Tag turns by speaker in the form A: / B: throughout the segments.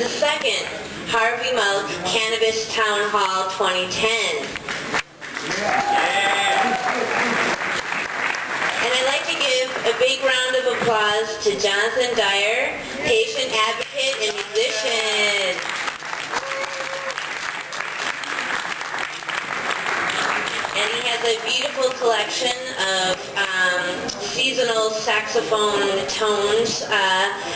A: the second Harvey Milk Cannabis Town Hall 2010. And I'd like to give a big round of applause to Jonathan Dyer, patient advocate and musician. And he has a beautiful collection of seasonal saxophone tones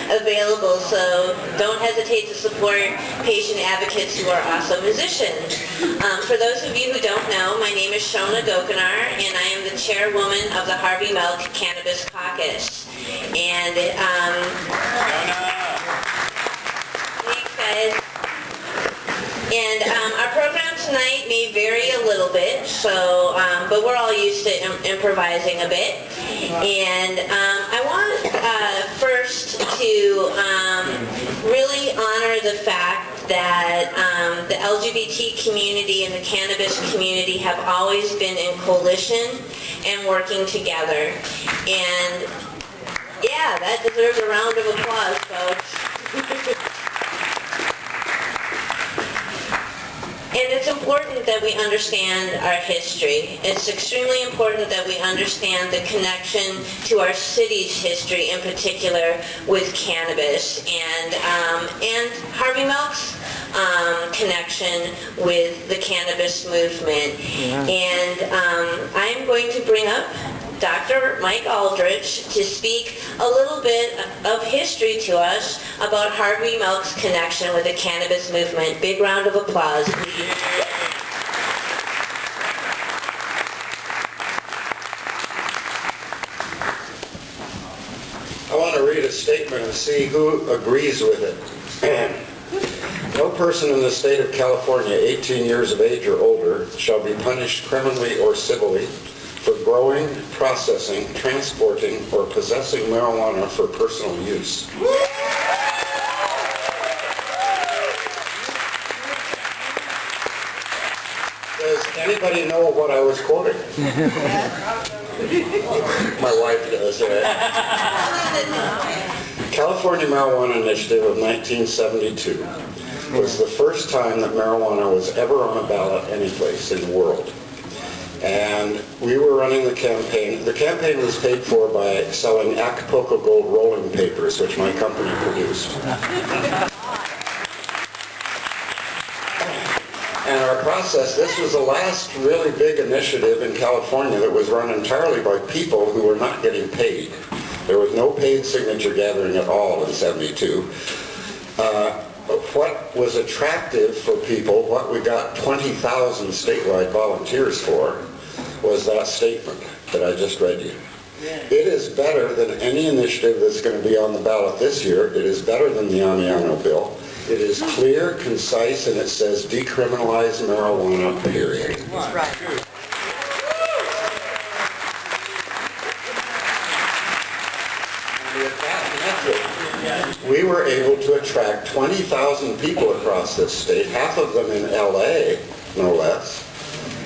A: available, so don't hesitate to support patient advocates who are also musicians. For those of you who don't know, my name is Shona Gokinar, and I am the chairwoman of the Harvey Milk Cannabis Caucus. And thanks, guys. And our program tonight may vary a little bit, so but we're all used to improvising a bit. And I want first to really honor the fact that the LGBT community and the cannabis community have always been in coalition and working together. And yeah, that deserves a round of applause, folks. And it's important that we understand our history. It's extremely important that we understand the connection to our city's history, in particular with cannabis, and Harvey Milk's connection with the cannabis movement. Yeah. And I'm going to bring up Dr. Mike Aldrich to speak a little bit of history to us about Harvey Milk's connection with the cannabis movement. Big round of applause.
B: I want to read a statement and see who agrees with it. No person in the state of California 18 years of age or older shall be punished criminally or civilly for growing, processing, transporting, or possessing marijuana for personal use. Does anybody know what I was quoting? My wife does. California Marijuana Initiative of 1972 was the first time that marijuana was ever on a ballot anyplace in the world. And we were running the campaign. The campaign was paid for by selling Acapulco Gold rolling papers, which my company produced. And our process, this was the last really big initiative in California that was run entirely by people who were not getting paid. There was no paid signature gathering at all in '72. What was attractive for people, what we got 20,000 statewide volunteers for, was that statement that I just read you. It is better than any initiative that's going to be on the ballot this year. It is better than the Amiano bill. It is clear, concise, and it says decriminalize marijuana, period.
A: That's right.
B: We were able to attract 20,000 people across this state, half of them in LA, no less,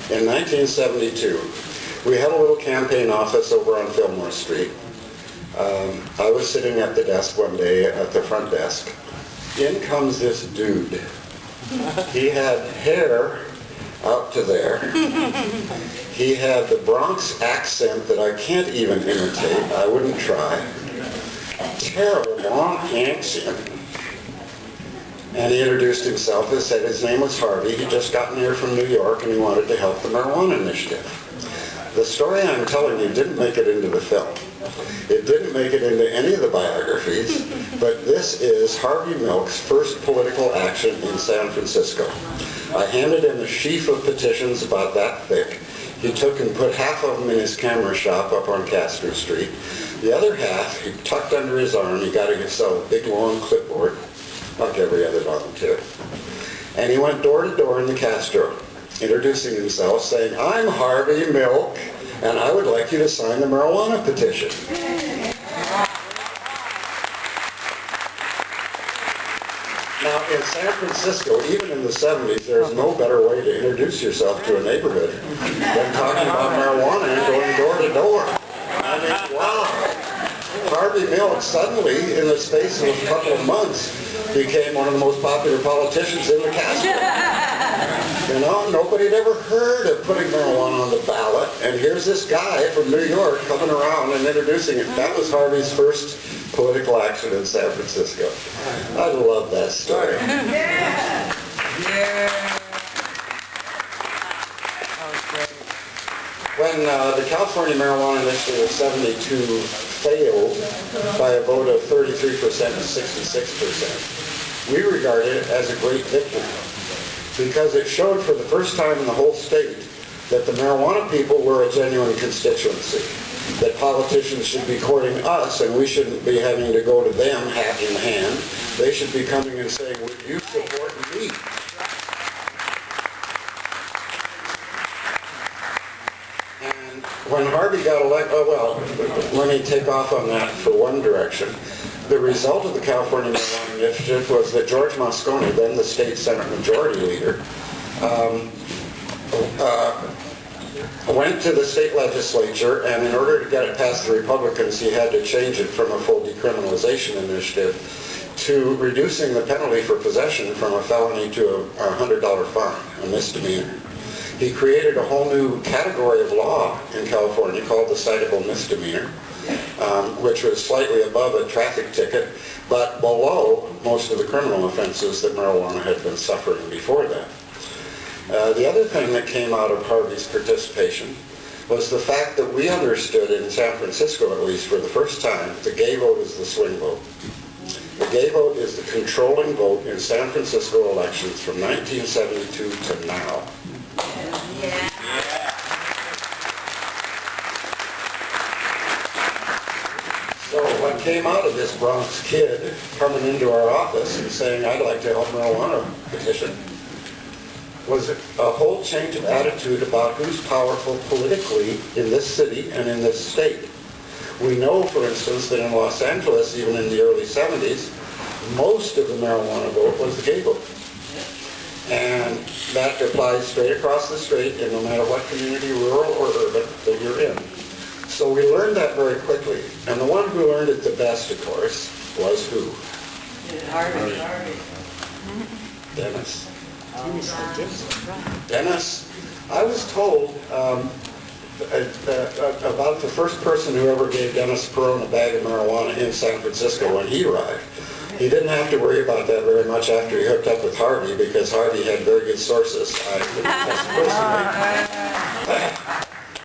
B: in 1972. We had a little campaign office over on Fillmore Street. I was sitting at the desk one day, at the front desk. In comes this dude. He had hair out to there. He had the Bronx accent that I can't even imitate. I wouldn't try. Terrible long accent. And he introduced himself and said his name was Harvey. He'd just gotten here from New York and he wanted to help the marijuana initiative. The story I'm telling you didn't make it into the film. It didn't make it into any of the biographies, but this is Harvey Milk's first political action in San Francisco. I handed him a sheaf of petitions about that thick. He took and put half of them in his camera shop up on Castro Street. The other half he tucked under his arm. He got himself a big long clipboard, like every other volunteer. And he went door to door in the Castro, introducing himself, saying, "I'm Harvey Milk, and I would like you to sign the marijuana petition." Now, in San Francisco, even in the 70s, there's no better way to introduce yourself to a neighborhood than talking about marijuana and going door to door. I mean, wow. Harvey Milk suddenly, in the space of a couple of months, became one of the most popular politicians in the castle. You know, nobody had ever heard of putting marijuana on the ballot, and here's this guy from New York coming around and introducing it. That was Harvey's first political action in San Francisco. I love that story.
C: Yeah. Yeah.
B: When the California Marijuana Initiative of 72 failed by a vote of 33% to 66%, we regard it as a great victory because it showed for the first time in the whole state that the marijuana people were a genuine constituency, that politicians should be courting us and we shouldn't be having to go to them hat in hand. They should be coming and saying, would you support me? When Harvey got elected, let me take off on that for one direction. The result of the California Marijuana Initiative was that George Moscone, then the state Senate Majority Leader, went to the state legislature, and in order to get it past the Republicans, he had to change it from a full decriminalization initiative to reducing the penalty for possession from a felony to a $100 fine, a misdemeanor. He created a whole new category of law in California called the citable misdemeanor, which was slightly above a traffic ticket, but below most of the criminal offenses that marijuana had been suffering before that. The other thing that came out of Harvey's participation was the fact that we understood in San Francisco, at least for the first time, the gay vote is the swing vote. The gay vote is the controlling vote in San Francisco elections from 1972 to now.
A: Yeah.
B: So what came out of this Bronx kid coming into our office and saying, I'd like to help marijuana petition, was a whole change of attitude about who's powerful politically in this city and in this state. We know, for instance, that in Los Angeles, even in the early 70s, most of the marijuana vote was the gay vote. And that applies straight across the state in no matter what community, rural or urban, that you're in. So we learned that very quickly. And the one who learned it the best, of course, was who?
C: Harvey.
B: Dennis. Dennis, I was told about the first person who ever gave Dennis Perone a bag of marijuana in San Francisco when he arrived. He didn't have to worry about that very much after he hooked up with Harvey because Harvey had very good sources. I personally.